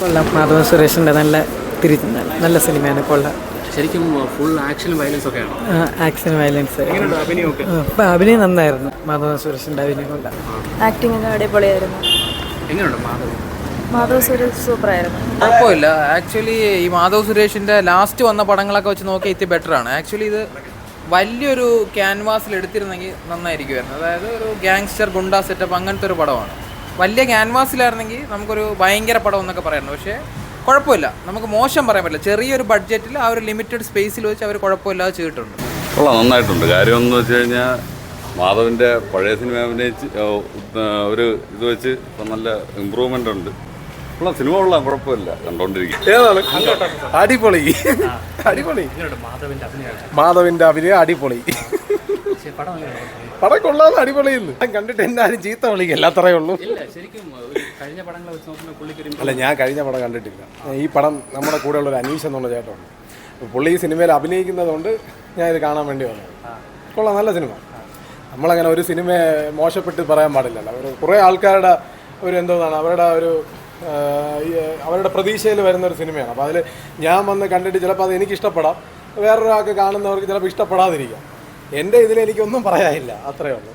കൊള്ളാം. മാധവൻ സുരേഷിൻ്റെ നല്ല സിനിമയാണ്. കൊള്ളാം. ശരിക്കും ഫുൾ ആക്ഷൻ വയലൻസ് ഒക്കെയാണ്. ആക്ഷൻ വയലൻസ് അഭിനയമൊക്കെ അഭിനയം നന്നായിരുന്നു. മാധവൻ സുരേഷിൻ്റെ അഭിനയം കൊള്ളാം. ആക്ടിംഗ് ഒക്കെ അടിപൊളിയായിരുന്നു. എങ്ങനെയുണ്ട് മാധവ് സുരേഷ് സൂപ്പറായിരുന്നു. കുഴപ്പമില്ല. ആക്ച്വലി ഈ മാധവ് സുരേഷിൻ്റെ ലാസ്റ്റ് വന്ന പടങ്ങളൊക്കെ വെച്ച് നോക്കിയാൽ ഇത് ബെറ്ററാണ്. ആക്ച്വലി ഇത് വലിയൊരു ക്യാൻവാസിൽ എടുത്തിരുന്നെങ്കിൽ നന്നായിരിക്കുമായിരുന്നു. അതായത് ഒരു ഗാങ്സ്റ്റർ ഗുണ്ടാ സെറ്റപ്പ് അങ്ങനത്തെ ഒരു പടമാണ്. വലിയ ക്യാൻവാസിലായിരുന്നെങ്കിൽ നമുക്കൊരു ഭയങ്കര പടം എന്നൊക്കെ പറയായിരുന്നു. പക്ഷേ കുഴപ്പമില്ല, നമുക്ക് മോശം പറയാൻ പറ്റില്ല. ചെറിയൊരു ബഡ്ജറ്റിൽ ആ ഒരു ലിമിറ്റഡ് സ്പേസിൽ വെച്ച് അവർ കുഴപ്പമില്ലാതെ ചെയ്തിട്ടുണ്ട്. നന്നായിട്ടുണ്ട്. കാര്യമെന്ന് വെച്ച് കഴിഞ്ഞാൽ മാധവൻ്റെ പഴയ സിനിമ അഭിനയിച്ച് ഒരു ഇത് വെച്ച് ഇപ്പം നല്ല ഇമ്പ്രൂവ്മെൻ്റ് ഉണ്ട്. സിനിമ കൊള്ളാം, കുഴപ്പമില്ല, കണ്ടോണ്ടിരിക്കും. ഏതാണ് അടിപൊളി അടിപൊളി മാധവന്റെ അഭിനയം അടിപൊളി. പടം കൊള്ളാതെ അടിപൊളിയെന്ന് കണ്ടിട്ട് എന്നാലും ചീത്ത വിളിക്കല്ല, അത്രയേ ഉള്ളൂ. അല്ല, ഞാൻ കഴിഞ്ഞ പടം കണ്ടിട്ടില്ല. ഈ പടം നമ്മുടെ കൂടെയുള്ള ഒരു അനീഷ് എന്നുള്ള ചേട്ടനുണ്ട്. പുള്ളി ഈ സിനിമയിൽ അഭിനയിക്കുന്നതുകൊണ്ട് ഞാൻ ഇത് കാണാൻ വേണ്ടി വന്നത്. കൊള്ളാം, നല്ല സിനിമ. നമ്മളങ്ങനെ ഒരു സിനിമയെ മോശപ്പെട്ട് പറയാൻ പാടില്ലല്ലോ. ഒരു കുറേ ആൾക്കാരുടെ ഒരു എന്താണ് അവരുടെ പ്രതീക്ഷയിൽ വരുന്നൊരു സിനിമയാണ്. അപ്പോൾ അതിൽ ഞാൻ വന്ന് കണ്ടിട്ട് ചിലപ്പോൾ അത് എനിക്ക് ഇഷ്ടപ്പെടാം, വേറൊരാൾക്ക് കാണുന്നവർക്ക് ചിലപ്പോൾ ഇഷ്ടപ്പെടാതിരിക്കാം. എൻ്റെ ഇതിൽ എനിക്കൊന്നും പറയാനില്ല, അത്രയേ ഉള്ളൂ.